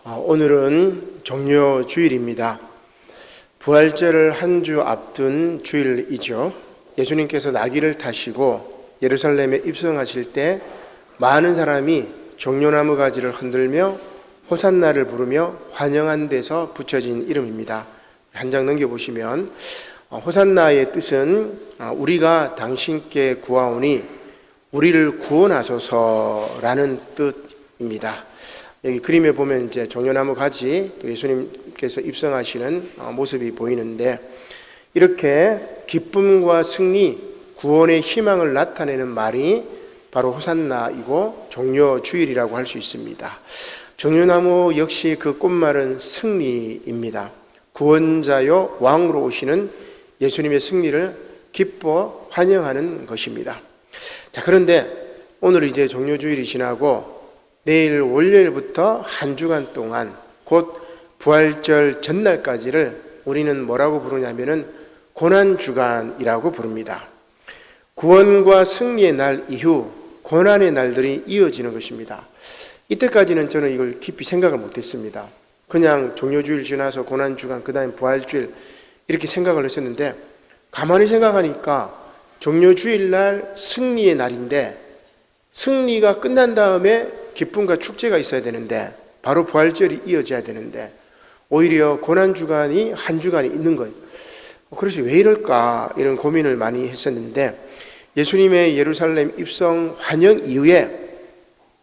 오늘은 종료주일입니다. 부활절을 한 주 앞둔 주일이죠. 예수님께서 나귀를 타시고 예루살렘에 입성하실 때 많은 사람이 종려나무 가지를 흔들며 호산나를 부르며 환영한 데서 붙여진 이름입니다. 한 장 넘겨보시면 호산나의 뜻은 우리가 당신께 구하오니 우리를 구원하소서라는 뜻입니다. 여기 그림에 보면 이제 종려나무 가지, 또 예수님께서 입성하시는 모습이 보이는데, 이렇게 기쁨과 승리, 구원의 희망을 나타내는 말이 바로 호산나이고 종려주일이라고 할 수 있습니다. 종려나무 역시 그 꽃말은 승리입니다. 구원자요 왕으로 오시는 예수님의 승리를 기뻐 환영하는 것입니다. 자, 그런데 오늘 이제 종료주일이 지나고 내일 월요일부터 한 주간 동안 곧 부활절 전날까지를 우리는 뭐라고 부르냐면은 고난주간이라고 부릅니다. 구원과 승리의 날 이후 고난의 날들이 이어지는 것입니다. 이때까지는 저는 이걸 깊이 생각을 못했습니다. 그냥 종료주일 지나서 고난주간, 그 다음에 부활주일 이렇게 생각을 했었는데, 가만히 생각하니까 종료주일날 승리의 날인데, 승리가 끝난 다음에 기쁨과 축제가 있어야 되는데, 바로 부활절이 이어져야 되는데, 오히려 고난주간이 한 주간이 있는 거예요. 그래서 왜 이럴까 이런 고민을 많이 했었는데, 예수님의 예루살렘 입성 환영 이후에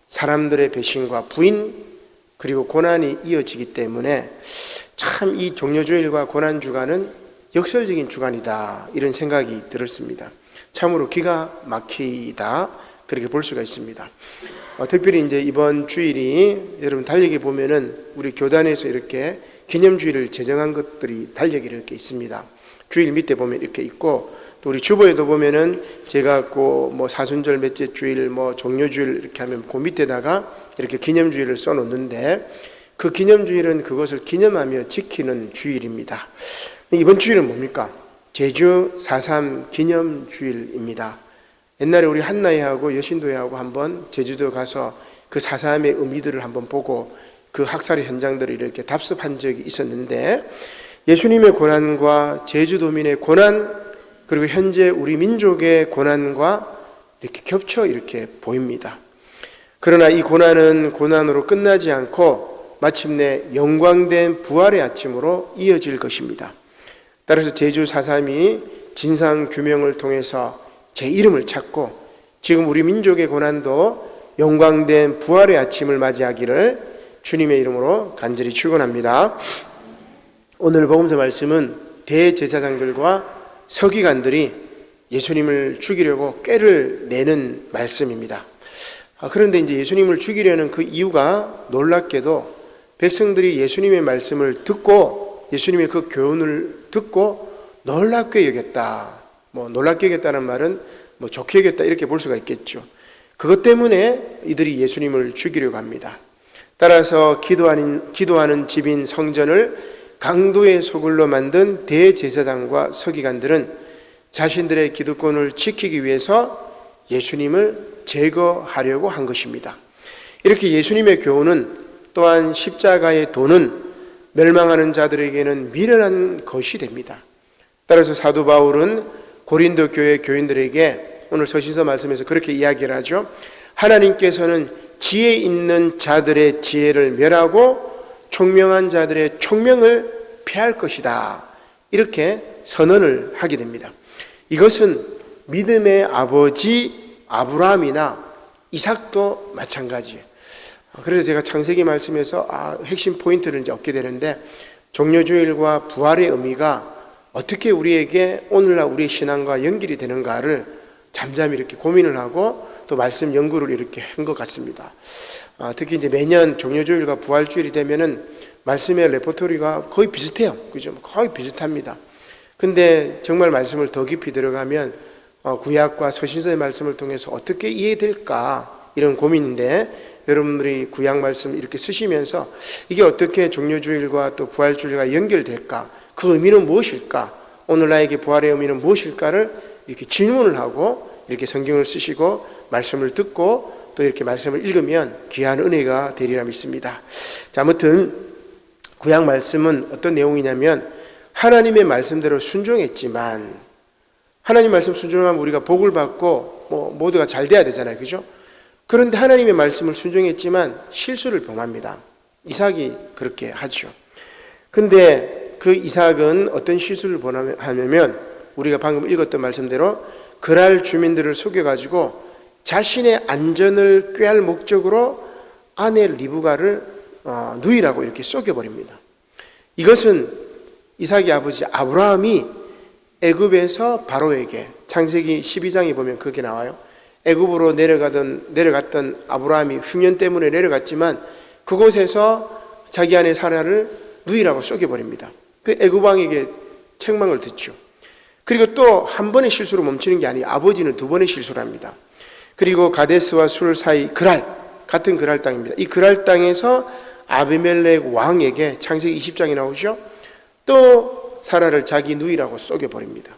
사람들의 배신과 부인 그리고 고난이 이어지기 때문에 참 이 종료주일과 고난주간은 역설적인 주간이다, 이런 생각이 들었습니다. 참으로 기가 막히다, 그렇게 볼 수가 있습니다. 특별히 이제 이번 주일이 여러분 달력에 보면은 우리 교단에서 이렇게 기념주일을 제정한 것들이 달력에 이렇게 있습니다. 주일 밑에 보면 이렇게 있고, 또 우리 주보에도 보면은 제가 뭐 사순절 몇째 주일, 뭐 종료주일 이렇게 하면 그 밑에다가 이렇게 기념주일을 써놓는데, 그 기념주일은 그것을 기념하며 지키는 주일입니다. 이번 주일은 뭡니까? 제주 4.3 기념주일입니다. 옛날에 우리 한나이하고 여신도회하고 한번 제주도 가서 그 4.3의 의미들을 한번 보고 그 학살의 현장들을 이렇게 답습한 적이 있었는데, 예수님의 고난과 제주도민의 고난, 그리고 현재 우리 민족의 고난과 이렇게 겹쳐 이렇게 보입니다. 그러나 이 고난은 고난으로 끝나지 않고 마침내 영광된 부활의 아침으로 이어질 것입니다. 따라서 제주 4.3이 진상규명을 통해서 제 이름을 찾고 지금 우리 민족의 고난도 영광된 부활의 아침을 맞이하기를 주님의 이름으로 간절히 축원합니다. 오늘 복음서 말씀은 대제사장들과 서기관들이 예수님을 죽이려고 꾀를 내는 말씀입니다. 그런데 이제 예수님을 죽이려는 그 이유가 놀랍게도 백성들이 예수님의 말씀을 듣고 예수님의 그 교훈을 듣고 놀랍게 여겼다. 놀랍게 여겼다는 말은 좋게 여겼다, 이렇게 볼 수가 있겠죠. 그것 때문에 이들이 예수님을 죽이려고 합니다. 따라서 기도하는 집인 성전을 강도의 소굴로 만든 대제사장과 서기관들은 자신들의 기득권을 지키기 위해서 예수님을 제거하려고 한 것입니다. 이렇게 예수님의 교훈은 또한 십자가의 도는 멸망하는 자들에게는 미련한 것이 됩니다. 따라서 사도 바울은 고린도 교회 교인들에게 오늘 서신서 말씀에서 그렇게 이야기를 하죠. 하나님께서는 지혜 있는 자들의 지혜를 멸하고 총명한 자들의 총명을 피할 것이다, 이렇게 선언을 하게 됩니다. 이것은 믿음의 아버지 아브라함이나 이삭도 마찬가지예요. 그래서 제가 창세기 말씀에서 핵심 포인트를 이제 얻게 되는데, 종료주일과 부활의 의미가 어떻게 우리에게 오늘날 우리의 신앙과 연결이 되는가를 잠잠히 이렇게 고민을 하고 또 말씀 연구를 이렇게 한 것 같습니다. 특히 이제 매년 종료주일과 부활주일이 되면은 말씀의 레퍼토리가 거의 비슷해요. 그죠? 거의 비슷합니다. 근데 정말 말씀을 더 깊이 들어가면 구약과 서신서의 말씀을 통해서 어떻게 이해될까, 이런 고민인데, 여러분들이 구약 말씀 이렇게 쓰시면서 이게 어떻게 종료주일과 또 부활주일과 연결될까, 그 의미는 무엇일까, 오늘 나에게 부활의 의미는 무엇일까를 이렇게 질문을 하고 이렇게 성경을 쓰시고 말씀을 듣고 또 이렇게 말씀을 읽으면 귀한 은혜가 되리라 믿습니다. 자, 아무튼 구약 말씀은 어떤 내용이냐면 하나님의 말씀대로 순종했지만, 하나님 말씀 순종하면 우리가 복을 받고 모두가 잘 돼야 되잖아요, 그죠? 그런데 하나님의 말씀을 순종했지만 실수를 범합니다. 이삭이 그렇게 하죠. 근데 그 이삭은 어떤 실수를 범하냐면 우리가 방금 읽었던 말씀대로 그랄 주민들을 속여가지고 자신의 안전을 꾀할 목적으로 아내 리브가를 누이라고 이렇게 속여버립니다. 이것은 이삭의 아버지 아브라함이 애굽에서 바로에게, 창세기 12장에 보면 그게 나와요. 애굽으로 내려갔던 아브라함이 흉년 때문에 내려갔지만 그곳에서 자기 아내 사라를 누이라고 속여버립니다. 그 애굽 왕에게 책망을 듣죠. 그리고 또 한 번의 실수로 멈추는 게 아니에요. 아버지는 두 번의 실수를 합니다. 그리고 가데스와 술 사이 같은 그랄 땅입니다. 이 그랄 땅에서 아비멜렉 왕에게, 창세기 20장에 나오죠, 또 사라를 자기 누이라고 속여버립니다.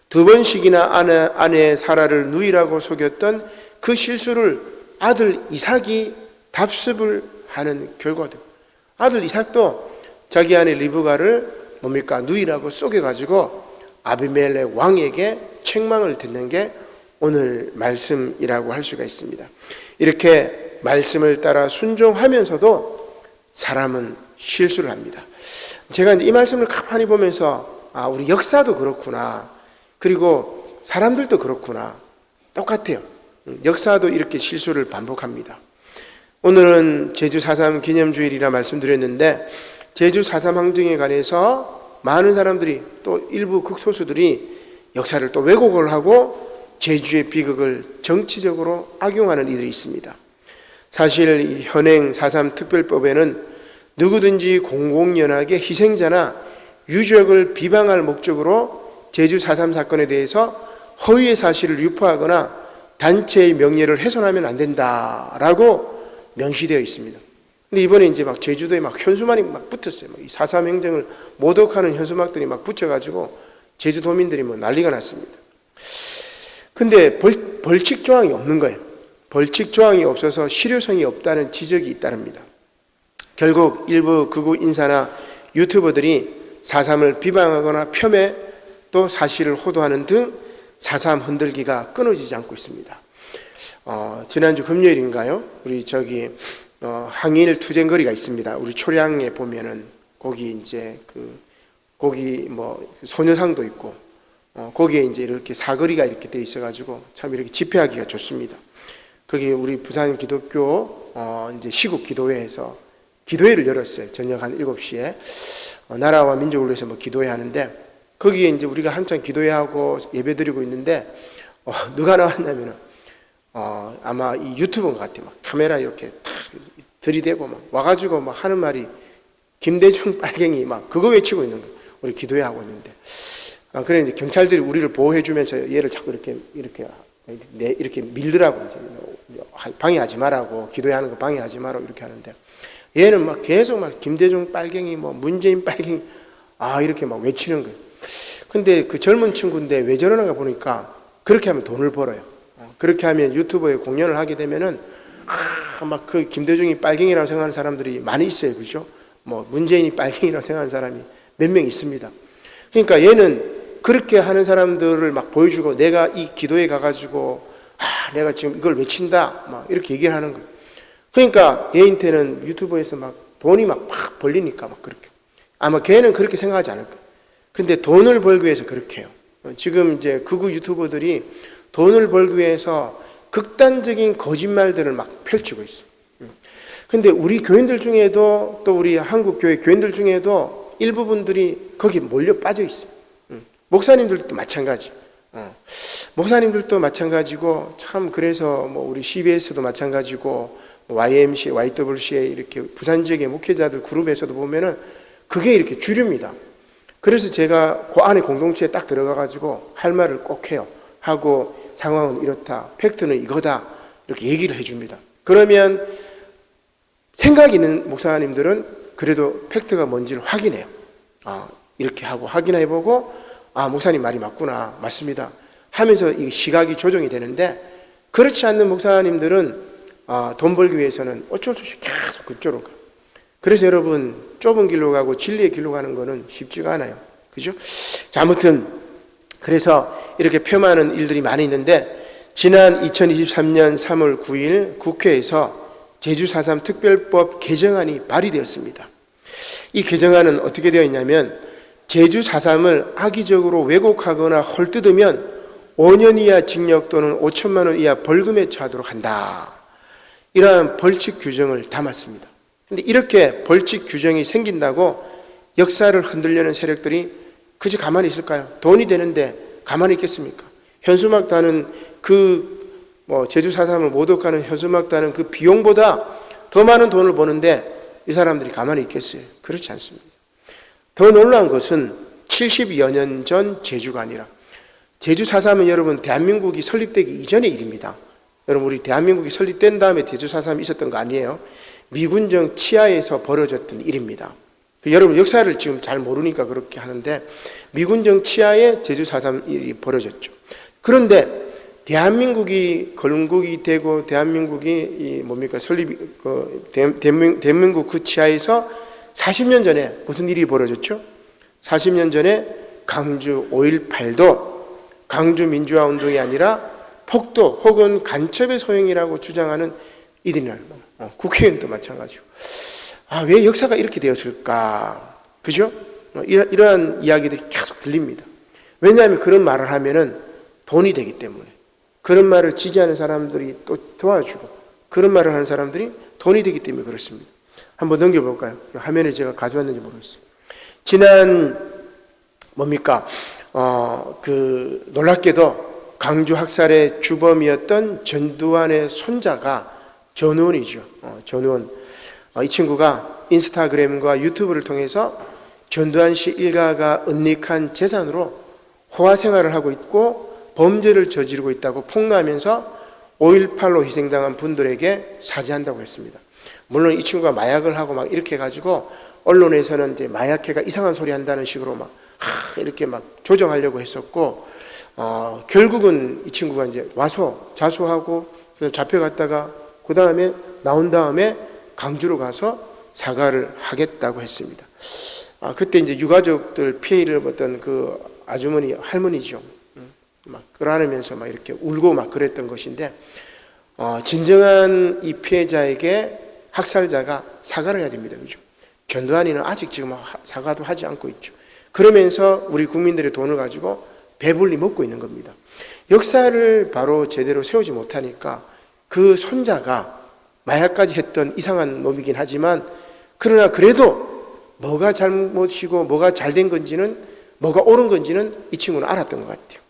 두 번씩이나 아내 사라를 누이라고 속였던 그 실수를 아들 이삭이 답습을 하는 결과들. 아들 이삭도 자기 아내 리브가를 누이라고 속여가지고 아비멜렉 왕에게 책망을 듣는 게 오늘 말씀이라고 할 수가 있습니다. 이렇게 말씀을 따라 순종하면서도 사람은 실수를 합니다. 제가 이 말씀을 가만히 보면서 우리 역사도 그렇구나, 그리고 사람들도 그렇구나, 똑같아요. 역사도 이렇게 실수를 반복합니다. 오늘은 제주 4.3 기념주일이라 말씀드렸는데 제주 4.3 항쟁에 관해서 많은 사람들이, 또 일부 극소수들이 역사를 또 왜곡을 하고 제주의 비극을 정치적으로 악용하는 이들이 있습니다. 사실 이 현행 4.3 특별법에는 누구든지 공공연하게 희생자나 유족을 비방할 목적으로 제주 4.3 사건에 대해서 허위의 사실을 유포하거나 단체의 명예를 훼손하면 안 된다라고 명시되어 있습니다. 근데 이번에 이제 제주도에 현수막이 붙었어요. 이 4.3 행정을 모독하는 현수막들이 붙여가지고 제주도민들이 난리가 났습니다. 근데 벌칙 조항이 없는 거예요. 벌칙 조항이 없어서 실효성이 없다는 지적이 잇따릅니다. 결국 일부 극우 인사나 유튜버들이 4.3을 비방하거나 폄훼, 또 사실을 호도하는 등 4.3 흔들기가 끊어지지 않고 있습니다. 지난주 금요일인가요? 우리 항일 투쟁거리가 있습니다. 우리 초량에 보면은 거기 이제 거기 소녀상도 있고 거기에 이제 이렇게 사거리가 이렇게 돼 있어가지고 참 이렇게 집회하기가 좋습니다. 거기 우리 부산 기독교 이제 시국 기도회에서 기도회를 열었어요. 저녁 한 7시에 나라와 민족을 위해서 기도회 하는데 거기에 이제 우리가 한참 기도회하고 예배드리고 있는데 누가 나왔냐면은 아마 이 유튜버인 것 같아요. 카메라 이렇게 탁 들이대고 와가지고 하는 말이 김대중 빨갱이 그거 외치고 있는 거예요. 우리 기도회 하고 있는데. 그래 이제 경찰들이 우리를 보호해주면서 얘를 자꾸 이렇게 밀더라고. 이제 방해하지 말라고, 기도하는 거 방해하지 말라고 이렇게 하는데 얘는 계속 김대중 빨갱이, 문재인 빨갱이, 이렇게 외치는 거예요. 근데 그 젊은 친구인데 왜 저러는가 보니까 그렇게 하면 돈을 벌어요. 그렇게 하면 유튜브에 공연을 하게 되면은 그 김대중이 빨갱이라고 생각하는 사람들이 많이 있어요, 그죠? 문재인이 빨갱이라고 생각하는 사람이 몇 명 있습니다. 그러니까 얘는 그렇게 하는 사람들을 보여주고 내가 이 기도에 가가지고 내가 지금 이걸 외친다 이렇게 얘기를 하는 거예요. 그러니까 얘한테는 유튜브에서 돈이 막 벌리니까 그렇게 아마 걔는 그렇게 생각하지 않을 거예요. 근데 돈을 벌기 위해서 그렇게 해요. 지금 이제 극우 유튜버들이 돈을 벌기 위해서 극단적인 거짓말들을 펼치고 있어요. 근데 우리 교인들 중에도, 또 우리 한국 교회 교인들 중에도 일부분들이 거기 몰려 빠져 있어요. 목사님들도 마찬가지. 목사님들도 마찬가지고, 참 그래서 우리 CBS도 마찬가지고, YMCA, YWCA 이렇게 부산 지역의 목회자들 그룹에서도 보면은 그게 이렇게 주류입니다. 그래서 제가 그 안에 공동체에 딱 들어가가지고 할 말을 꼭 해요. 하고 상황은 이렇다, 팩트는 이거다 이렇게 얘기를 해줍니다. 그러면 생각 있는 목사님들은 그래도 팩트가 뭔지를 확인해요. 이렇게 하고 확인해보고 목사님 말이 맞구나, 맞습니다 하면서 이 시각이 조정이 되는데, 그렇지 않는 목사님들은 돈 벌기 위해서는 어쩔 수 없이 계속 그쪽으로 가. 그래서 여러분 좁은 길로 가고 진리의 길로 가는 거는 쉽지가 않아요. 그죠? 자, 아무튼 그래서 이렇게 폄하하는 일들이 많이 있는데 지난 2023년 3월 9일 국회에서 제주 4.3 특별법 개정안이 발의되었습니다. 이 개정안은 어떻게 되어 있냐면 제주 4.3을 악의적으로 왜곡하거나 헐뜯으면 5년 이하 징역 또는 5천만 원 이하 벌금에 처하도록 한다. 이러한 벌칙 규정을 담았습니다. 그런데 이렇게 벌칙 규정이 생긴다고 역사를 흔들려는 세력들이 그저 가만히 있을까요? 돈이 되는데 가만히 있겠습니까? 현수막단은 제주 4.3을 모독하는 현수막단은 그 비용보다 더 많은 돈을 버는데 이 사람들이 가만히 있겠어요? 그렇지 않습니다. 더 놀라운 것은 70여 년 전 제주가 아니라 제주 4.3은 여러분 대한민국이 설립되기 이전의 일입니다. 여러분 우리 대한민국이 설립된 다음에 제주 4.3이 있었던 거 아니에요. 미군정 치하에서 벌어졌던 일입니다. 여러분 역사를 지금 잘 모르니까 그렇게 하는데 미군정 치하에 제주 4.3 일이 벌어졌죠. 그런데 대한민국이 건국이 되고 대한민국이 대한민국 그 치하에서 40년 전에 무슨 일이 벌어졌죠? 40년 전에 광주 5.18도 광주 민주화 운동이 아니라 폭도 혹은 간첩의 소행이라고 주장하는 이들이라는 거예요. 국회의원도 마찬가지고. 왜 역사가 이렇게 되었을까? 그죠? 이러한 이야기들이 계속 들립니다. 왜냐하면 그런 말을 하면은 돈이 되기 때문에. 그런 말을 지지하는 사람들이 또 도와주고 그런 말을 하는 사람들이 돈이 되기 때문에 그렇습니다. 한번 넘겨볼까요? 화면에 제가 가져왔는지 모르겠어요. 지난 놀랍게도 광주 학살의 주범이었던 전두환의 손자가 전우원이죠. 전우원. 이 친구가 인스타그램과 유튜브를 통해서 전두환 씨 일가가 은닉한 재산으로 호화 생활을 하고 있고 범죄를 저지르고 있다고 폭로하면서 5.18로 희생당한 분들에게 사죄한다고 했습니다. 물론 이 친구가 마약을 하고 막 이렇게 해가지고 언론에서는 이제 마약회가 이상한 소리 한다는 식으로 이렇게 조정하려고 했었고, 결국은 이 친구가 이제 자수하고 잡혀갔다가 그 다음에 나온 다음에 강주로 가서 사과를 하겠다고 했습니다. 그때 이제 유가족들 피해를 입었던 그 아주머니 할머니죠. 끌어안으면서 이렇게 울고 그랬던 것인데, 진정한 이 피해자에게 학살자가 사과를 해야 됩니다. 그죠? 전두환이는 아직 지금 사과도 하지 않고 있죠. 그러면서 우리 국민들의 돈을 가지고 배불리 먹고 있는 겁니다. 역사를 바로 제대로 세우지 못하니까 그 손자가 마약까지 했던 이상한 놈이긴 하지만, 그러나 그래도 뭐가 잘못이고 뭐가 잘된 건지는, 뭐가 옳은 건지는 이 친구는 알았던 것 같아요.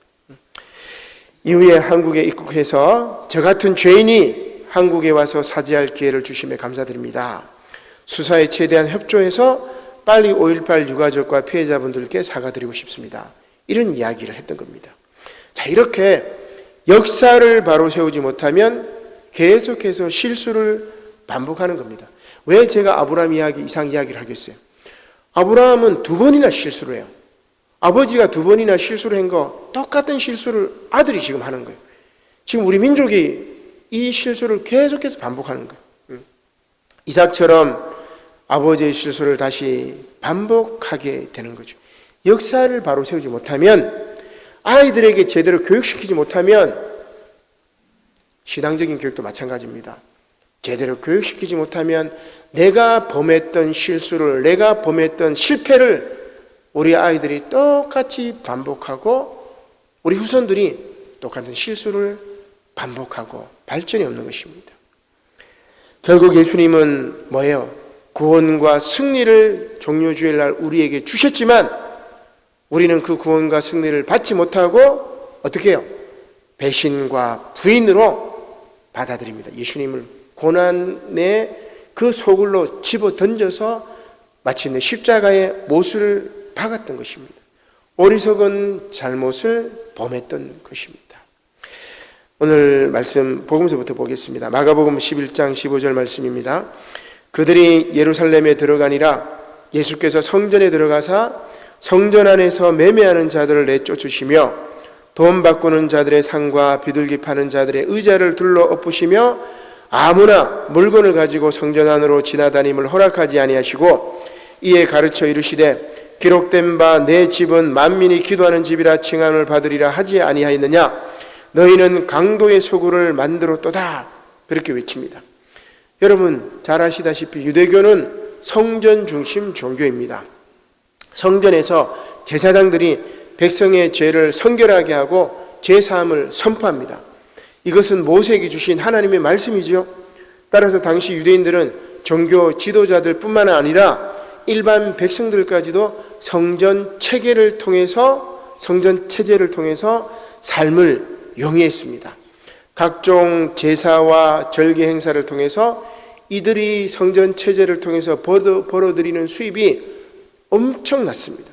이후에 한국에 입국해서 저 같은 죄인이 한국에 와서 사죄할 기회를 주심에 감사드립니다. 수사에 최대한 협조해서 빨리 5.18 유가족과 피해자분들께 사과드리고 싶습니다. 이런 이야기를 했던 겁니다. 자, 이렇게 역사를 바로 세우지 못하면 계속해서 실수를 반복하는 겁니다. 왜 제가 아브라함 이상 이야기를 하겠어요? 아브라함은 2번이나 실수를 해요. 아버지가 2번이나 실수를 한 거 똑같은 실수를 아들이 지금 하는 거예요. 지금 우리 민족이 이 실수를 계속해서 반복하는 거예요. 이삭처럼 아버지의 실수를 다시 반복하게 되는 거죠. 역사를 바로 세우지 못하면, 아이들에게 제대로 교육시키지 못하면, 신앙적인 교육도 마찬가지입니다. 제대로 교육시키지 못하면 내가 범했던 실수를, 내가 범했던 실패를 우리 아이들이 똑같이 반복하고 우리 후손들이 똑같은 실수를 반복하고 발전이 없는 것입니다. 결국 예수님은 뭐예요? 구원과 승리를 종료주일 날 우리에게 주셨지만 우리는 그 구원과 승리를 받지 못하고 어떻게 해요? 배신과 부인으로 받아들입니다. 예수님을 고난의 그 소굴로 집어 던져서 마침내 십자가의 못을 박았던 것입니다. 어리석은 잘못을 범했던 것입니다. 오늘 말씀 복음서부터 보겠습니다. 마가복음 11장 15절 말씀입니다. 그들이 예루살렘에 들어가니라 예수께서 성전에 들어가사 성전 안에서 매매하는 자들을 내쫓으시며 돈 바꾸는 자들의 상과 비둘기 파는 자들의 의자를 둘러 엎으시며 아무나 물건을 가지고 성전 안으로 지나다님을 허락하지 아니하시고 이에 가르쳐 이르시되 기록된 바 내 집은 만민이 기도하는 집이라 칭함을 받으리라 하지 아니하였느냐. 너희는 강도의 소굴을 만들었도다. 그렇게 외칩니다. 여러분 잘 아시다시피 유대교는 성전 중심 종교입니다. 성전에서 제사장들이 백성의 죄를 성결하게 하고 죄사함을 선포합니다. 이것은 모세에게 주신 하나님의 말씀이지요. 따라서 당시 유대인들은 종교 지도자들 뿐만 아니라 일반 백성들까지도 성전 체계를 통해서 성전 체제를 통해서 삶을 영위했습니다. 각종 제사와 절개 행사를 통해서 이들이 성전 체제를 통해서 벌어들이는 수입이 엄청났습니다.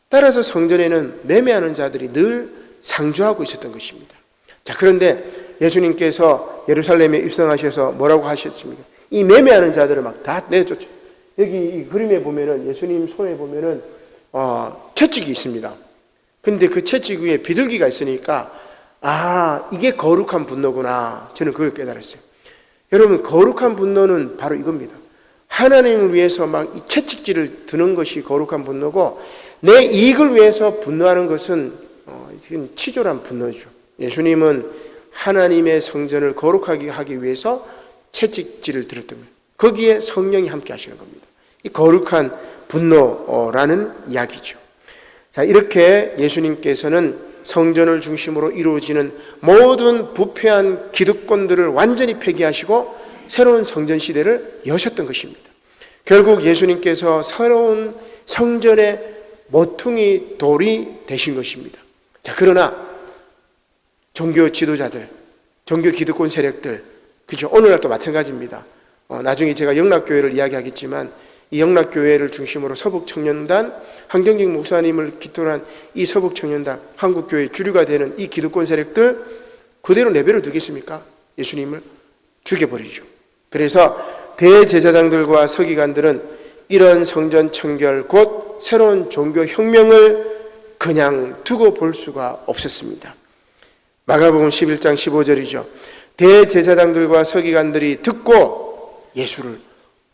따라서 성전에는 매매하는 자들이 늘 상주하고 있었던 것입니다. 자, 그런데 예수님께서 예루살렘에 입성하셔서 뭐라고 하셨습니까? 이 매매하는 자들을 막 다 내쫓죠. 여기 이 그림에 보면은 예수님 손에 보면은 채찍이 있습니다. 근데 그 채찍 위에 비둘기가 있으니까 이게 거룩한 분노구나. 저는 그걸 깨달았어요. 여러분 거룩한 분노는 바로 이겁니다. 하나님을 위해서 막 이 채찍질을 드는 것이 거룩한 분노고 내 이익을 위해서 분노하는 것은 지금 치졸한 분노죠. 예수님은 하나님의 성전을 거룩하게 하기 위해서 채찍질을 들었던 거예요. 거기에 성령이 함께 하시는 겁니다. 이 거룩한 분노라는 이야기죠. 자, 이렇게 예수님께서는 성전을 중심으로 이루어지는 모든 부패한 기득권들을 완전히 폐기하시고 새로운 성전 시대를 여셨던 것입니다. 결국 예수님께서 새로운 성전의 모퉁이 돌이 되신 것입니다. 자, 그러나 종교 지도자들, 종교 기득권 세력들, 그죠? 오늘날도 마찬가지입니다. 나중에 제가 영락교회를 이야기하겠지만 이 영락교회를 중심으로 서북청년단, 한경직 목사님을 기토로 한 이 서북청년단, 한국교회 주류가 되는 이 기득권 세력들 그대로 내버려 두겠습니까? 예수님을 죽여버리죠. 그래서 대제사장들과 서기관들은 이런 성전 청결 곧 새로운 종교 혁명을 그냥 두고 볼 수가 없었습니다. 마가복음 11장 15절이죠. 대제사장들과 서기관들이 듣고 예수를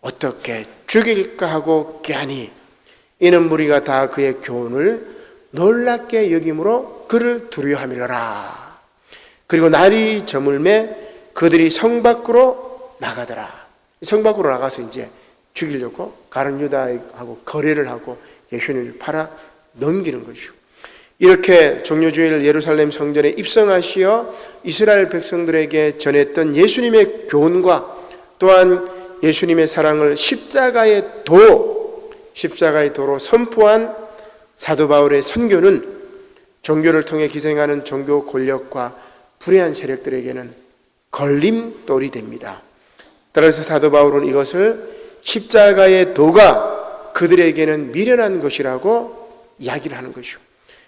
어떻게 죽일까 하고 꾀하니 이는 무리가 다 그의 교훈을 놀랍게 여김으로 그를 두려워하미러라. 그리고 날이 저물매 그들이 성 밖으로 나가더라. 성 밖으로 나가서 이제 죽이려고 가룟 유다하고 거래를 하고 예수님을 팔아 넘기는 거죠. 이렇게 종료주일 예루살렘 성전에 입성하시어 이스라엘 백성들에게 전했던 예수님의 교훈과 또한 예수님의 사랑을 십자가의 도로 선포한 사도 바울의 선교는 종교를 통해 기생하는 종교 권력과 불의한 세력들에게는 걸림돌이 됩니다. 따라서 사도 바울은 이것을 십자가의 도가 그들에게는 미련한 것이라고 이야기를 하는 것이죠.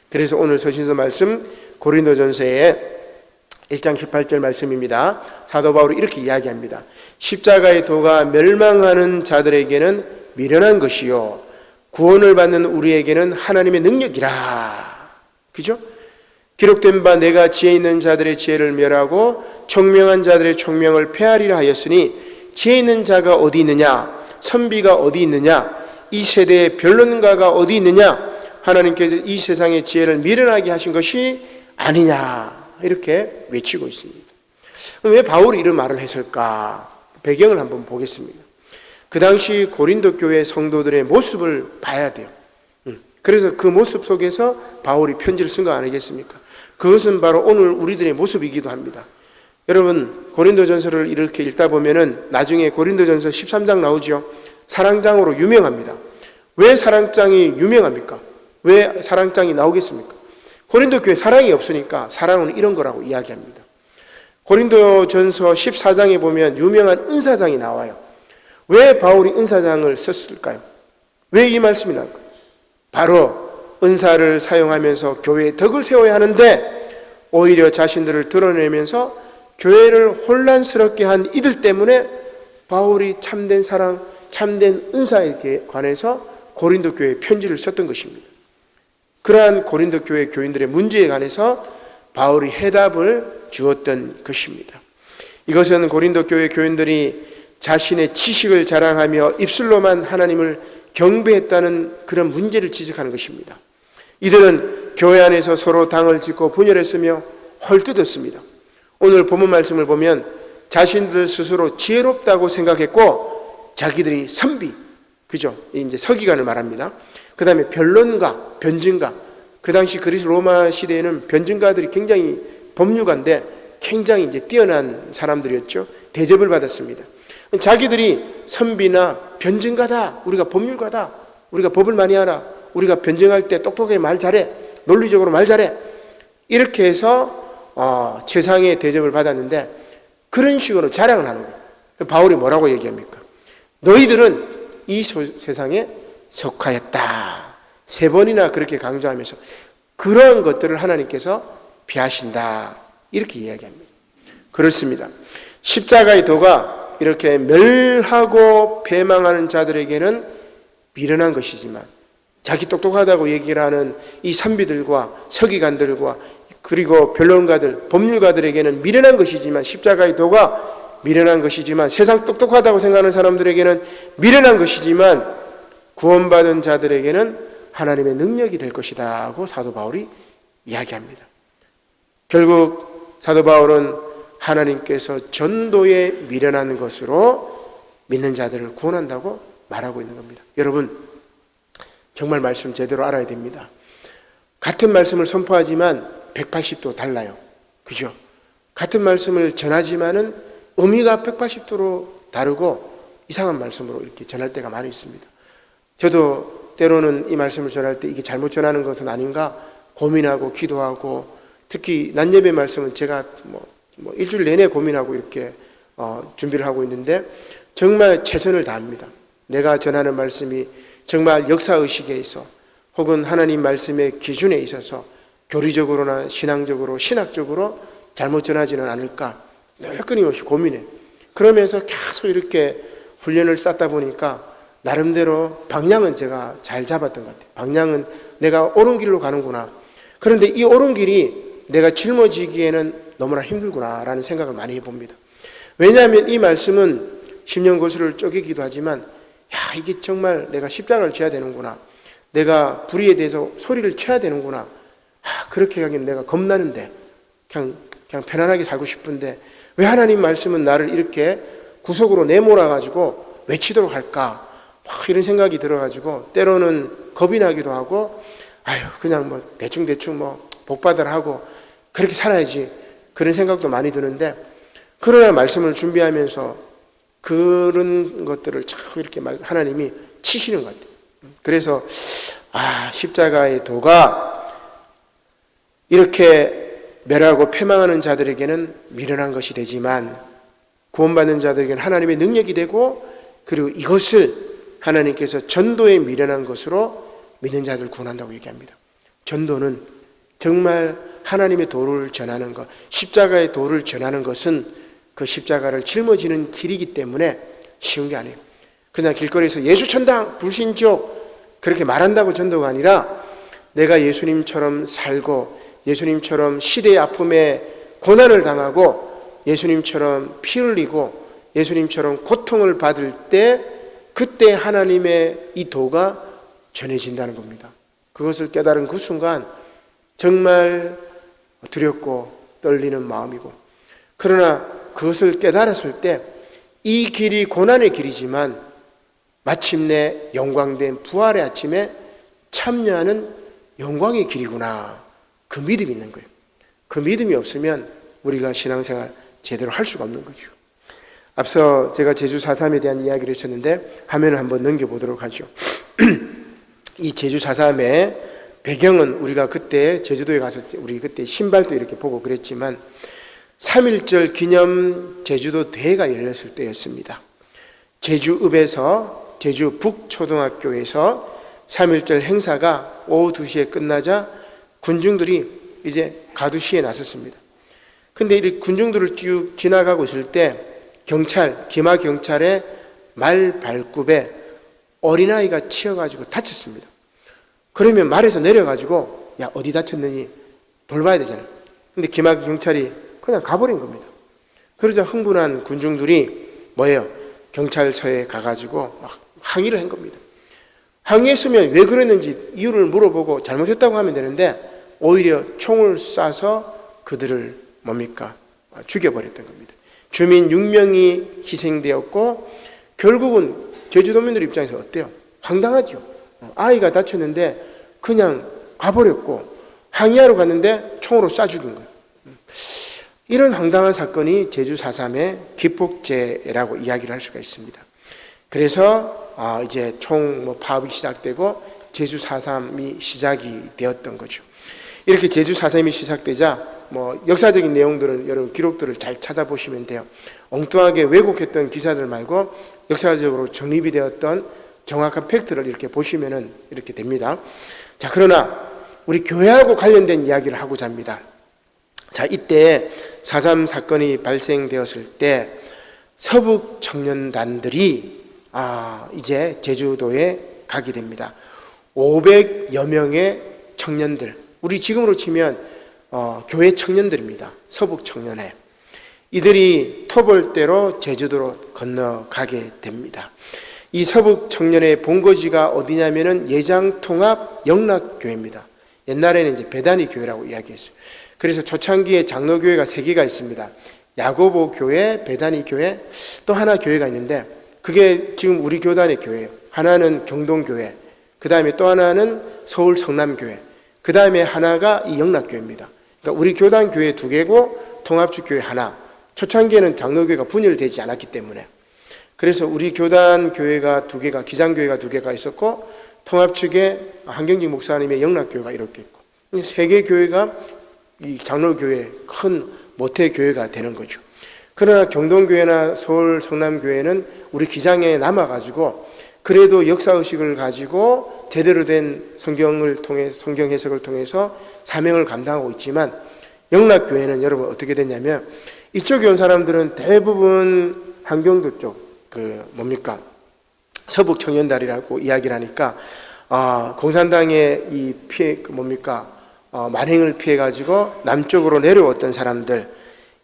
그래서 오늘 서신서 말씀 고린도전서의 1장 18절 말씀입니다. 사도 바울이 이렇게 이야기합니다. 십자가의 도가 멸망하는 자들에게는 미련한 것이요 구원을 받는 우리에게는 하나님의 능력이라. 그죠? 기록된 바 내가 지혜 있는 자들의 지혜를 멸하고 총명한 자들의 총명을 폐하리라 하였으니 지혜 있는 자가 어디 있느냐? 선비가 어디 있느냐? 이 세대의 변론가가 어디 있느냐? 하나님께서 이 세상의 지혜를 미련하게 하신 것이 아니냐 이렇게 외치고 있습니다. 그럼 왜 바울이 이런 말을 했을까? 배경을 한번 보겠습니다. 그 당시 고린도 교회 성도들의 모습을 봐야 돼요. 그래서 그 모습 속에서 바울이 편지를 쓴 거 아니겠습니까? 그것은 바로 오늘 우리들의 모습이기도 합니다. 여러분 고린도전서를 이렇게 읽다 보면은 나중에 고린도전서 13장 나오죠. 사랑장으로 유명합니다. 왜 사랑장이 유명합니까? 왜 사랑장이 나오겠습니까? 고린도 교회 사랑이 없으니까 사랑은 이런 거라고 이야기합니다. 고린도전서 14장에 보면 유명한 은사장이 나와요. 왜 바울이 은사장을 썼을까요? 왜 이 말씀이 나올까요? 바로 은사를 사용하면서 교회의 덕을 세워야 하는데 오히려 자신들을 드러내면서 교회를 혼란스럽게 한 이들 때문에 바울이 참된 사랑, 참된 은사에 관해서 고린도 교회에 편지를 썼던 것입니다. 그러한 고린도 교회 교인들의 문제에 관해서 바울이 해답을 주었던 것입니다. 이것은 고린도 교회 교인들이 자신의 지식을 자랑하며 입술로만 하나님을 경배했다는 그런 문제를 지적하는 것입니다. 이들은 교회 안에서 서로 당을 짓고 분열했으며 헐뜯었습니다. 오늘 본문 말씀을 보면 자신들 스스로 지혜롭다고 생각했고 자기들이 선비, 그죠? 이제 서기관을 말합니다. 그 다음에 변론가, 변증가. 그 당시 그리스 로마 시대에는 변증가들이 굉장히 법률가인데 굉장히 이제 뛰어난 사람들이었죠. 대접을 받았습니다. 자기들이 선비나 변증가다, 우리가 법률가다, 우리가 법을 많이 알아, 우리가 변증할 때 똑똑하게 말 잘해, 논리적으로 말 잘해, 이렇게 해서 최상의 대접을 받았는데 그런 식으로 자랑을 하는 거예요. 바울이 뭐라고 얘기합니까? 너희들은 이 세상에 속하였다. 3번이나 그렇게 강조하면서 그러한 것들을 하나님께서 피하신다, 이렇게 이야기합니다. 그렇습니다. 십자가의 도가 이렇게 멸하고 패망하는 자들에게는 미련한 것이지만 자기 똑똑하다고 얘기를 하는 이 선비들과 서기관들과 그리고 변론가들, 법률가들에게는 미련한 것이지만, 십자가의 도가 미련한 것이지만, 세상 똑똑하다고 생각하는 사람들에게는 미련한 것이지만 구원받은 자들에게는 하나님의 능력이 될 것이다 하고 사도 바울이 이야기합니다. 결국 사도 바울은 하나님께서 전도에 미련한 것으로 믿는 자들을 구원한다고 말하고 있는 겁니다. 여러분, 정말 말씀 제대로 알아야 됩니다. 같은 말씀을 선포하지만 180도 달라요. 그죠? 같은 말씀을 전하지만은 의미가 180도로 다르고 이상한 말씀으로 이렇게 전할 때가 많이 있습니다. 저도 때로는 이 말씀을 전할 때 이게 잘못 전하는 것은 아닌가 고민하고 기도하고, 특히 낮예배 말씀은 제가 뭐 일주일 내내 고민하고 이렇게 준비를 하고 있는데 정말 최선을 다합니다. 내가 전하는 말씀이 정말 역사의식에 있어 혹은 하나님 말씀의 기준에 있어서 교리적으로나 신앙적으로 신학적으로 잘못 전하지는 않을까 늘 끊임없이 고민해. 그러면서 계속 이렇게 훈련을 쌓다 보니까 나름대로 방향은 제가 잘 잡았던 것 같아요. 방향은 내가 옳은 길로 가는구나. 그런데 이 옳은 길이 내가 짊어지기에는 너무나 힘들구나 라는 생각을 많이 해봅니다. 왜냐하면 이 말씀은 심령고수를 쪼개기도 하지만 이게 정말 내가 십자가를 져야 되는구나, 내가 불의에 대해서 소리를 쳐야 되는구나, 그렇게 하기엔 내가 겁나는데 그냥 편안하게 살고 싶은데 왜 하나님 말씀은 나를 이렇게 구석으로 내몰아가지고 외치도록 할까, 이런 생각이 들어가지고 때로는 겁이 나기도 하고 그냥 대충 복받아라 하고 그렇게 살아야지, 그런 생각도 많이 드는데, 그러나 말씀을 준비하면서 그런 것들을 참 이렇게 하나님이 치시는 것 같아요. 그래서 십자가의 도가 이렇게 멸하고 패망하는 자들에게는 미련한 것이 되지만 구원받는 자들에게는 하나님의 능력이 되고, 그리고 이것을 하나님께서 전도에 미련한 것으로 믿는 자들을 구원한다고 얘기합니다. 전도는 정말 하나님의 도를 전하는 것, 십자가의 도를 전하는 것은 그 십자가를 짊어지는 길이기 때문에 쉬운 게 아니에요. 그냥 길거리에서 예수 천당, 불신족 그렇게 말한다고 전도가 아니라 내가 예수님처럼 살고 예수님처럼 시대의 아픔에 고난을 당하고 예수님처럼 피 흘리고 예수님처럼 고통을 받을 때 그때 하나님의 이 도가 전해진다는 겁니다. 그것을 깨달은 그 순간 정말 두렵고 떨리는 마음이고, 그러나 그것을 깨달았을 때 이 길이 고난의 길이지만 마침내 영광된 부활의 아침에 참여하는 영광의 길이구나, 그 믿음이 있는 거예요. 그 믿음이 없으면 우리가 신앙생활 제대로 할 수가 없는 거죠. 앞서 제가 제주 4.3에 대한 이야기를 했었는데 화면을 한번 넘겨보도록 하죠. 이 제주 4.3의 배경은 우리가 그때 제주도에 가서 우리 그때 신발도 이렇게 보고 그랬지만 3.1절 기념 제주도 대회가 열렸을 때였습니다. 제주읍에서 제주 북초등학교에서 3.1절 행사가 오후 2시에 끝나자 군중들이 이제 가두시에 나섰습니다. 근데 이 군중들을 쭉 지나가고 있을 때 기마 경찰의 말 발굽에 어린아이가 치여가지고 다쳤습니다. 그러면 말에서 내려가지고 어디 다쳤느니 돌봐야 되잖아요. 근데 기마 경찰이 그냥 가버린 겁니다. 그러자 흥분한 군중들이 뭐예요? 경찰서에 가가지고 막 항의를 한 겁니다. 항의했으면 왜 그랬는지 이유를 물어보고 잘못했다고 하면 되는데 오히려 총을 쏴서 그들을 뭡니까? 죽여버렸던 겁니다. 주민 6명이 희생되었고 결국은 제주도민들 입장에서 어때요? 황당하죠. 아이가 다쳤는데 그냥 가버렸고 항의하러 갔는데 총으로 쏴 죽인 거예요. 이런 황당한 사건이 제주 4.3의 기폭제라고 이야기를 할 수가 있습니다. 그래서 이제 총 파업이 시작되고 제주 4.3이 시작이 되었던 거죠. 이렇게 제주 4.3이 시작되자 역사적인 내용들은 여러분 기록들을 잘 찾아보시면 돼요. 엉뚱하게 왜곡했던 기사들 말고 역사적으로 정립이 되었던 정확한 팩트를 이렇게 보시면은 이렇게 됩니다. 자, 그러나 우리 교회하고 관련된 이야기를 하고자 합니다. 자, 이때 4.3 사건이 발생되었을 때 서북 청년단들이 이제 제주도에 가게 됩니다. 500여 명의 청년들, 우리 지금으로 치면 교회 청년들입니다. 서북 청년회. 이들이 토벌대로 제주도로 건너가게 됩니다. 이 서북 청년회 본거지가 어디냐면은 예장통합 영락교회입니다. 옛날에는 이제 배단위 교회라고 이야기했어요. 그래서 초창기에 장로교회가 3개가 있습니다. 야고보 교회, 배단위 교회, 또 하나 교회가 있는데 그게 지금 우리 교단의 교회예요. 하나는 경동교회, 그 다음에 또 하나는 서울 성남교회, 그 다음에 하나가 이 영락교회입니다. 그러니까 우리 교단 교회 2개고 통합축 교회 하나. 초창기에는 장로교회가 분열되지 않았기 때문에. 그래서 우리 교단 교회가 2개가, 기장교회가 2개가 있었고 통합축에 한경직 목사님의 영락교회가 이렇게 있고 3개 교회가 이 장로교회 큰 모태교회가 되는 거죠. 그러나 경동교회나 서울 성남교회는 우리 기장에 남아가지고 그래도 역사의식을 가지고 제대로 된 성경을 통해 성경 해석을 통해서 사명을 감당하고 있지만 영락교회는 여러분 어떻게 됐냐면 이쪽에 온 사람들은 대부분 한경도 쪽 서북 청년단이라고 이야기를 하니까 공산당의 이 피해 만행을 피해 가지고 남쪽으로 내려왔던 사람들,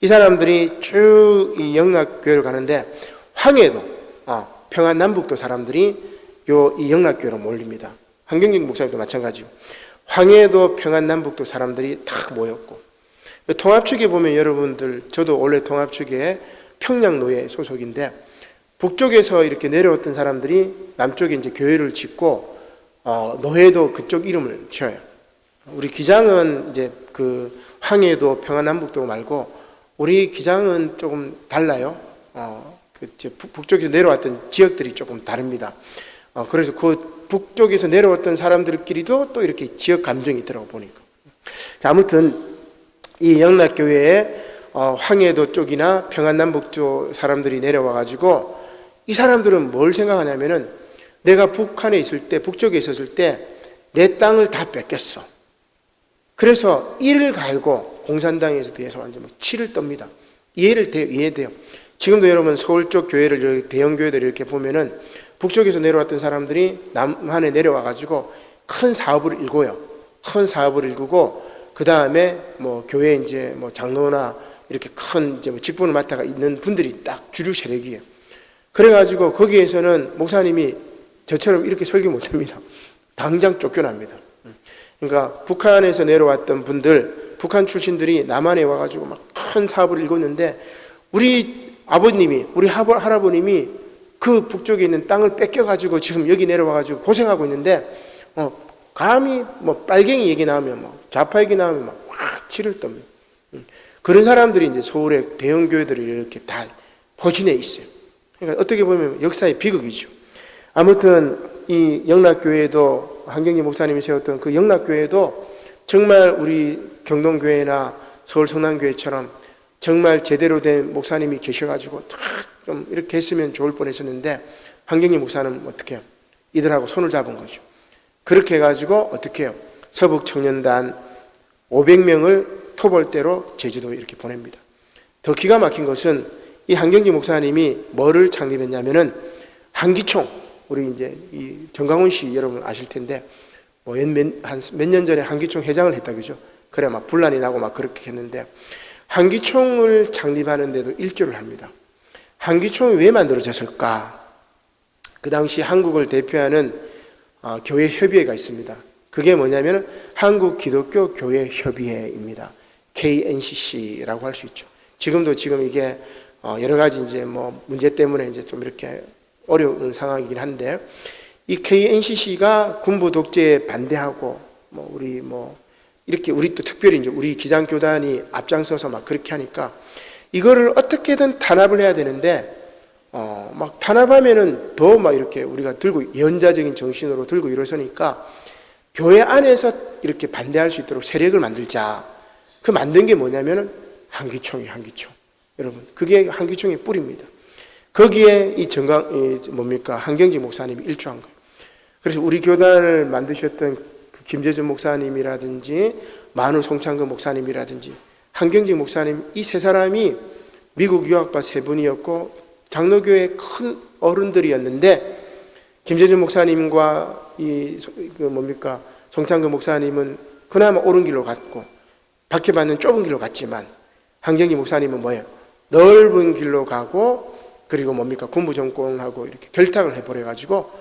이 사람들이 쭉 이 영락교회로 가는데 황해도 평안남북도 사람들이 이 영락교회로 몰립니다. 한경직 목사님도 마찬가지고 황해도 평안남북도 사람들이 다 모였고 통합축에 보면 여러분들 저도 원래 통합축에 평양노예 소속인데 북쪽에서 이렇게 내려왔던 사람들이 남쪽에 이제 교회를 짓고 노예도 그쪽 이름을 지어요. 우리 기장은 이제 그 황해도 평안남북도 말고 우리 기장은 조금 달라요. 북쪽에서 내려왔던 지역들이 조금 다릅니다. 그래서 그 북쪽에서 내려왔던 사람들끼리도 또 이렇게 지역 감정이 있더라고 보니까. 자, 아무튼 이 영락교회에 황해도 쪽이나 평안남북도 사람들이 내려와가지고 이 사람들은 뭘 생각하냐면은 내가 북한에 있을 때, 북쪽에 있었을 때 내 땅을 다 뺏겼어. 그래서 이를 갈고 공산당에서 대해서 완전 치를 떱니다. 이해돼요. 지금도 여러분 서울 쪽 교회를 대형 교회들 이렇게 보면은 북쪽에서 내려왔던 사람들이 남한에 내려와가지고 큰 사업을 일궈요. 큰 사업을 일구고 그 다음에 교회 이제 장로나 이렇게 큰 이제 직분을 맡아가 있는 분들이 딱 주류 세력이에요. 그래가지고 거기에서는 목사님이 저처럼 이렇게 설교 못합니다. 당장 쫓겨납니다. 그러니까 북한에서 내려왔던 분들, 북한 출신들이 남한에 와가지고 막 큰 사업을 일궜는데 우리 아버님이, 우리 할아버님이 그 북쪽에 있는 땅을 뺏겨가지고 지금 여기 내려와가지고 고생하고 있는데 감히 빨갱이 얘기 나오면 좌파 얘기 나오면 막 치를 떱니다. 그런 사람들이 이제 서울의 대형 교회들이 이렇게 다 포진해 있어요. 그러니까 어떻게 보면 역사의 비극이죠. 아무튼 이 영락교회도 한경직 목사님이 세웠던 그 영락교회도 정말 우리 경동교회나 서울 성남교회처럼 정말 제대로 된 목사님이 계셔가지고 좀 이렇게 했으면 좋을 뻔했었는데 한경직 목사는 어떻게 해요? 이들하고 손을 잡은 거죠. 그렇게 해가지고 어떻게 해요? 서북 청년단 500명을 토벌대로 제주도에 이렇게 보냅니다. 더 기가 막힌 것은 이 한경직 목사님이 뭐를 창립했냐면은 한기총, 우리 이제 이 정강훈 씨 여러분 아실 텐데 한 몇 년 전에 한기총 회장을 했다 그죠? 그래 막 분란이 나고 막 그렇게 했는데 한기총을 창립하는데도 일조를 합니다. 한기총이 왜 만들어졌을까? 그 당시 한국을 대표하는 교회 협의회가 있습니다. 그게 뭐냐면 한국 기독교 교회 협의회입니다. KNCC라고 할 수 있죠. 지금 이게 여러 가지 이제 문제 때문에 이제 좀 이렇게 어려운 상황이긴 한데, 이 KNCC가 군부 독재에 반대하고 이렇게 우리 또 특별히 이제 우리 기장교단이 앞장서서 막 그렇게 하니까 이거를 어떻게든 탄압을 해야 되는데, 막 탄압하면은 더 막 이렇게 우리가 들고 연자적인 정신으로 들고 일어서니까 교회 안에서 이렇게 반대할 수 있도록 세력을 만들자. 그 만든 게 뭐냐면은 한기총이 한기총. 여러분, 그게 한기총의 뿌리입니다. 거기에 한경직 목사님이 일조한 거예요. 그래서 우리 교단을 만드셨던 그 김재준 목사님이라든지 만우 송창근 목사님이라든지 한경직 목사님, 이 세 사람이 미국 유학파 세 분이었고 장로교회 큰 어른들이었는데, 김재준 목사님과 송창근 목사님은 그나마 옳은 길로 갔고 박해받는 좁은 길로 갔지만, 한경직 목사님은 뭐예요? 넓은 길로 가고, 그리고 군부 정권하고 이렇게 결탁을 해버려가지고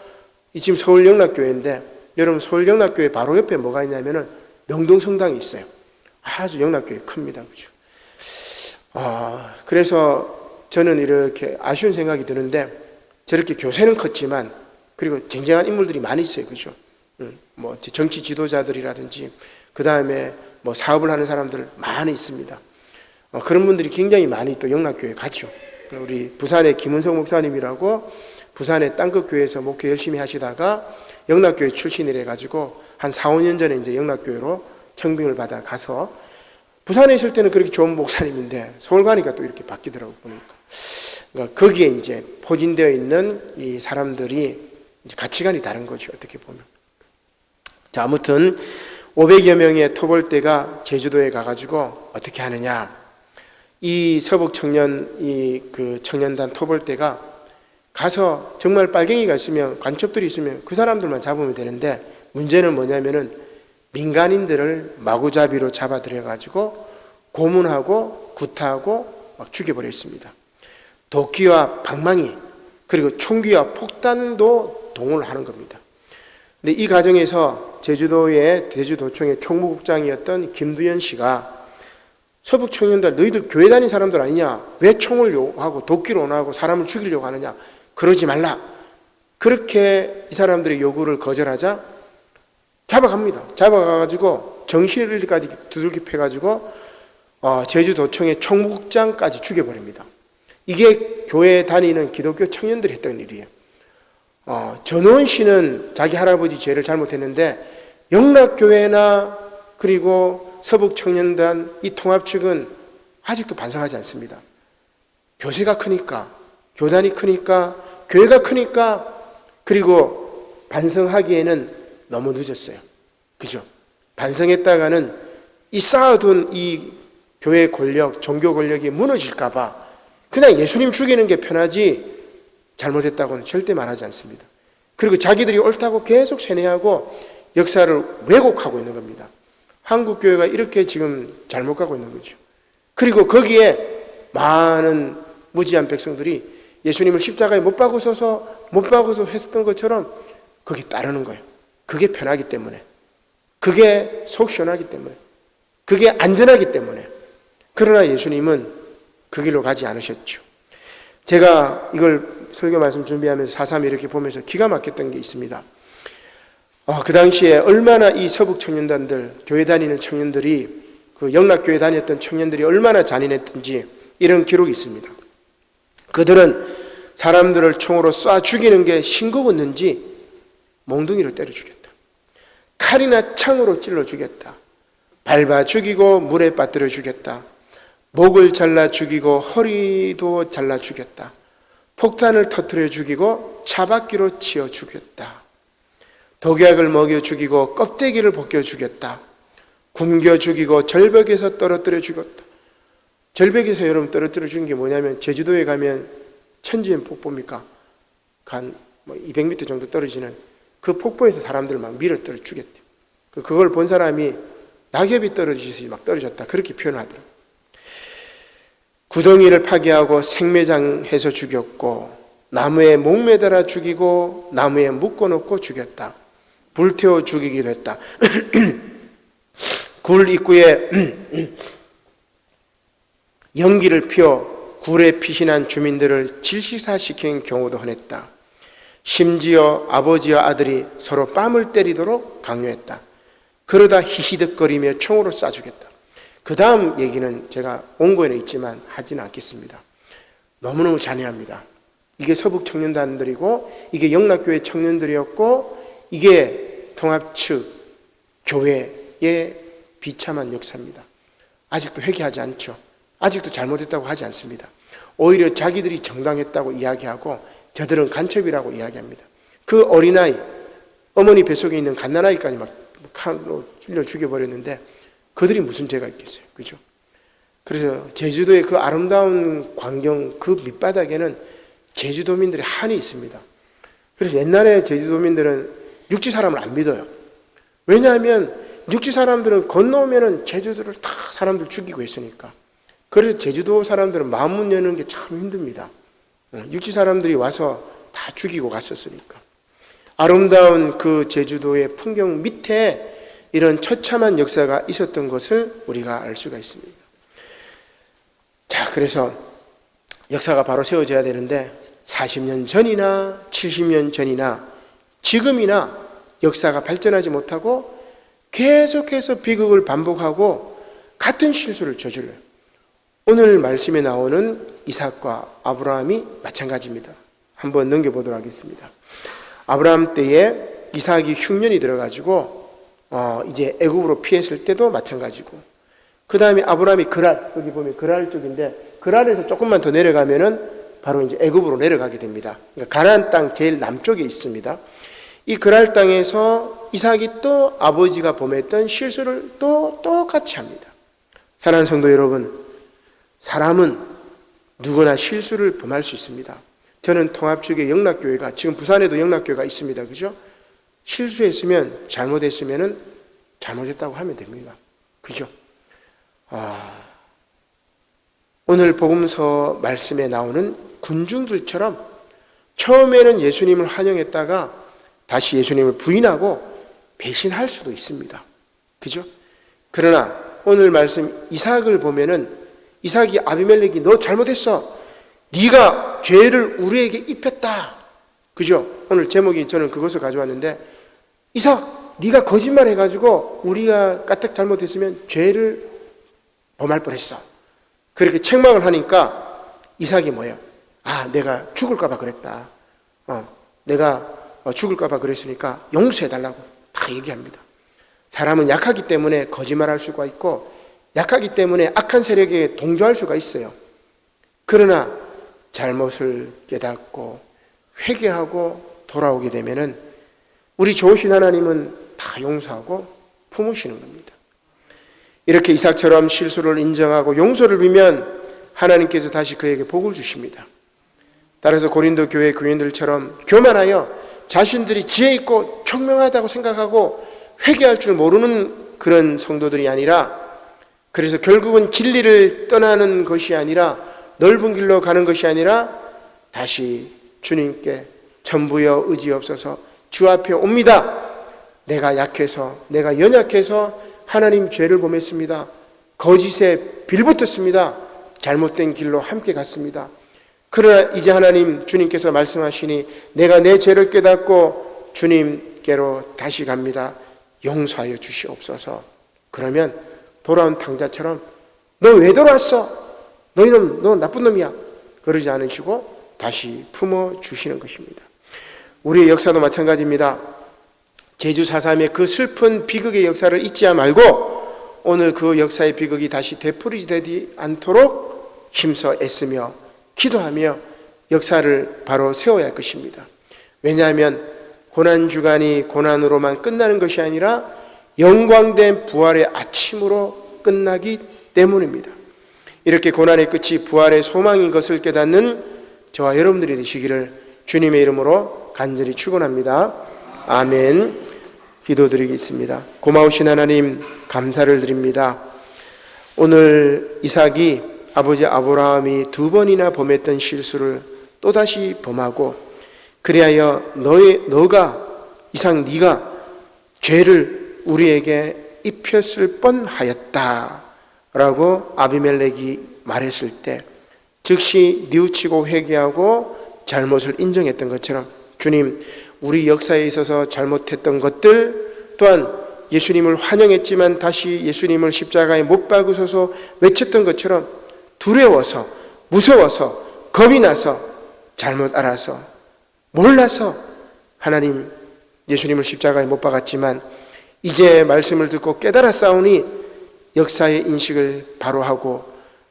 지금 서울 영락교회인데, 여러분 서울 영락교회 바로 옆에 뭐가 있냐면은 명동성당이 있어요. 아주 영락교회 큽니다. 그죠? 그래서 저는 이렇게 아쉬운 생각이 드는데, 저렇게 교세는 컸지만 그리고 쟁쟁한 인물들이 많이 있어요. 그죠? 정치 지도자들이라든지 그 다음에 사업을 하는 사람들 많이 있습니다. 그런 분들이 굉장히 많이 또 영락교회에 갔죠. 우리 부산의 김은성 목사님이라고 부산의 땅끝교회에서 목회 열심히 하시다가 영락교회 출신이래 가지고 한 4, 5년 전에 이제 영락교회로 청빙을 받아 가서, 부산에 있을 때는 그렇게 좋은 목사님인데 서울 가니까 또 이렇게 바뀌더라고 보니까. 그러니까 거기에 이제 포진되어 있는 이 사람들이 이제 가치관이 다른 거죠, 어떻게 보면. 자, 아무튼 500여 명의 토벌대가 제주도에 가가지고 어떻게 하느냐. 이 서북 청년단 토벌대가 가서 정말 빨갱이가 있으면, 간첩들이 있으면 그 사람들만 잡으면 되는데, 문제는 뭐냐면은 민간인들을 마구잡이로 잡아들여가지고 고문하고 구타하고 막 죽여버렸습니다. 도끼와 방망이 그리고 총기와 폭탄도 동원을 하는 겁니다. 근데 이 과정에서 제주도의 대주도청의 총무국장이었던 김두현 씨가 서북 청년들, 너희들 교회 다닌 사람들 아니냐? 왜 총을 요하고 도끼로 원하고 사람을 죽이려고 하느냐? 그러지 말라. 그렇게 이 사람들의 요구를 거절하자 잡아갑니다. 잡아가가지고 정신을까지 두들겨 패가지고 제주도청의 총무국장까지 죽여버립니다. 이게 교회 다니는 기독교 청년들이 했던 일이에요. 전우원 씨는 자기 할아버지 죄를 잘못했는데, 영락교회나 그리고 서북청년단 이 통합 측은 아직도 반성하지 않습니다. 교세가 크니까, 교단이 크니까, 교회가 크니까, 그리고 반성하기에는 너무 늦었어요. 그죠? 반성했다가는 이 쌓아둔 이 교회 권력, 종교 권력이 무너질까봐 그냥 예수님 죽이는 게 편하지 잘못했다고는 절대 말하지 않습니다. 그리고 자기들이 옳다고 계속 세뇌하고 역사를 왜곡하고 있는 겁니다. 한국교회가 이렇게 지금 잘못 가고 있는 거죠. 그리고 거기에 많은 무지한 백성들이 예수님을 십자가에 못 박아서 했었던 것처럼 거기 따르는 거예요. 그게 편하기 때문에, 그게 속 시원하기 때문에, 그게 안전하기 때문에. 그러나 예수님은 그 길로 가지 않으셨죠. 제가 이걸 설교 말씀 준비하면서 4.3 이렇게 보면서 기가 막혔던 게 있습니다. 그 당시에 얼마나 이 서북 청년단들, 교회 다니는 청년들이, 그 영락교회 다녔던 청년들이 얼마나 잔인했던지 이런 기록이 있습니다. 그들은 사람들을 총으로 쏴 죽이는 게 싱거웠는지 몽둥이로 때려 죽였다. 칼이나 창으로 찔러 죽였다. 밟아 죽이고 물에 빠뜨려 죽였다. 목을 잘라 죽이고 허리도 잘라 죽였다. 폭탄을 터뜨려 죽이고 차바퀴로 치어 죽였다. 독약을 먹여 죽이고 껍데기를 벗겨 죽였다. 굶겨 죽이고 절벽에서 떨어뜨려 죽였다. 절벽에서 여러분 떨어뜨려 죽인 게 뭐냐면, 제주도에 가면 천지연 폭포입니까? 한 200m 정도 떨어지는 그 폭포에서 사람들을 막 밀어떨어 죽였대요. 그걸 본 사람이 낙엽이 떨어지듯이 막 떨어졌다, 그렇게 표현하더라고요. 구덩이를 파괴하고 생매장해서 죽였고 나무에 목매달아 죽이고 나무에 묶어놓고 죽였다. 불태워 죽이기도 했다. 굴 입구에 연기를 피워 굴에 피신한 주민들을 질식사시킨 경우도 흔했다. 심지어 아버지와 아들이 서로 뺨을 때리도록 강요했다. 그러다 히히득거리며 총으로 쏴 죽였다. 그 다음 얘기는 제가 원고에는 있지만 하지는 않겠습니다. 너무너무 잔인합니다. 이게 서북 청년단들이고 이게 영락교회 청년들이었고 이게 통합측 교회의 비참한 역사입니다. 아직도 회개하지 않죠. 아직도 잘못했다고 하지 않습니다. 오히려 자기들이 정당했다고 이야기하고 저들은 간첩이라고 이야기합니다. 그 어린아이, 어머니 뱃속에 있는 갓난아이까지 막 칼로 찔러 죽여버렸는데 그들이 무슨 죄가 있겠어요. 그죠? 그래서 제주도의 그 아름다운 광경 그 밑바닥에는 제주도민들의 한이 있습니다. 그래서 옛날에 제주도민들은 육지 사람을 안 믿어요. 왜냐하면 육지 사람들은 건너오면은 제주도를 다 사람들 죽이고 있으니까. 그래서 제주도 사람들은 마음문 여는 게 참 힘듭니다. 육지 사람들이 와서 다 죽이고 갔었으니까. 아름다운 그 제주도의 풍경 밑에 이런 처참한 역사가 있었던 것을 우리가 알 수가 있습니다. 자, 그래서 역사가 바로 세워져야 되는데 40년 전이나 70년 전이나 지금이나 역사가 발전하지 못하고 계속해서 비극을 반복하고 같은 실수를 저질러요. 오늘 말씀에 나오는 이삭과 아브라함이 마찬가지입니다. 한번 넘겨보도록 하겠습니다. 아브라함 때에 이삭이 흉년이 들어가지고 이제 애굽으로 피했을 때도 마찬가지고, 그 다음에 아브라함이 그랄, 여기 보면 그랄 쪽인데 그랄에서 조금만 더 내려가면은 바로 이제 애굽으로 내려가게 됩니다. 그러니까 가나안 땅 제일 남쪽에 있습니다. 이 그랄 땅에서 이삭이 또 아버지가 범했던 실수를 또 똑같이 합니다. 사랑하는 성도 여러분, 사람은 누구나 실수를 범할 수 있습니다. 저는 통합측의 영락교회가, 지금 부산에도 영락교회가 있습니다. 그죠? 실수했으면, 잘못했으면은 잘못했다고 하면 됩니다. 그죠? 오늘 복음서 말씀에 나오는 군중들처럼 처음에는 예수님을 환영했다가 다시 예수님을 부인하고 배신할 수도 있습니다. 그죠? 그러나 오늘 말씀 이삭을 보면은 이삭이 아비멜렉이 너 잘못했어. 네가 죄를 우리에게 입혔다. 그죠? 오늘 제목이 저는 그것을 가져왔는데 이삭 네가 거짓말해가지고 우리가 까딱 잘못했으면 죄를 범할 뻔했어. 그렇게 책망을 하니까 이삭이 뭐예요? 내가 죽을까 봐 그랬다. 내가 죽을까 봐 그랬으니까 용서해달라고 다 얘기합니다. 사람은 약하기 때문에 거짓말할 수가 있고 약하기 때문에 악한 세력에 동조할 수가 있어요. 그러나 잘못을 깨닫고 회개하고 돌아오게 되면은 우리 좋으신 하나님은 다 용서하고 품으시는 겁니다. 이렇게 이삭처럼 실수를 인정하고 용서를 빌면 하나님께서 다시 그에게 복을 주십니다. 따라서 고린도 교회 교인들처럼 교만하여 자신들이 지혜 있고 총명하다고 생각하고 회개할 줄 모르는 그런 성도들이 아니라, 그래서 결국은 진리를 떠나는 것이 아니라 넓은 길로 가는 것이 아니라 다시 주님께 전부여 의지없어서 주 앞에 옵니다. 내가 약해서, 내가 연약해서 하나님 죄를 범했습니다. 거짓에 빌붙었습니다. 잘못된 길로 함께 갔습니다. 그러나 이제 하나님 주님께서 말씀하시니 내가 내 죄를 깨닫고 주님께로 다시 갑니다. 용서하여 주시옵소서. 그러면 돌아온 탕자처럼 너 왜 돌아왔어? 너희는 너 나쁜 놈이야. 그러지 않으시고 다시 품어 주시는 것입니다. 우리의 역사도 마찬가지입니다. 제주 4.3의 그 슬픈 비극의 역사를 잊지 말고 오늘 그 역사의 비극이 다시 되풀이되지 않도록 힘써 애쓰며 기도하며 역사를 바로 세워야 할 것입니다. 왜냐하면 고난주간이 고난으로만 끝나는 것이 아니라 영광된 부활의 아침으로 끝나기 때문입니다. 이렇게 고난의 끝이 부활의 소망인 것을 깨닫는 저와 여러분들이 되시기를 주님의 이름으로 간절히 축원합니다. 아멘. 기도드리겠습니다. 고마우신 하나님 감사를 드립니다. 오늘 이삭이 아버지 아브라함이 2번이나 범했던 실수를 또다시 범하고, 그리하여 너가 이상 네가 죄를 우리에게 입혔을 뻔하였다 라고 아비멜렉이 말했을 때 즉시 뉘우치고 회개하고 잘못을 인정했던 것처럼, 주님, 우리 역사에 있어서 잘못했던 것들 또한 예수님을 환영했지만 다시 예수님을 십자가에 못 박으소서 외쳤던 것처럼 두려워서, 무서워서, 겁이 나서, 잘못 알아서, 몰라서 하나님 예수님을 십자가에 못 박았지만 이제 말씀을 듣고 깨달았사오니 역사의 인식을 바로 하고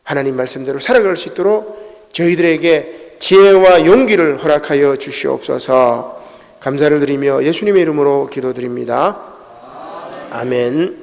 하나님 말씀대로 살아갈 수 있도록 저희들에게 지혜와 용기를 허락하여 주시옵소서. 감사를 드리며 예수님의 이름으로 기도드립니다. 아멘.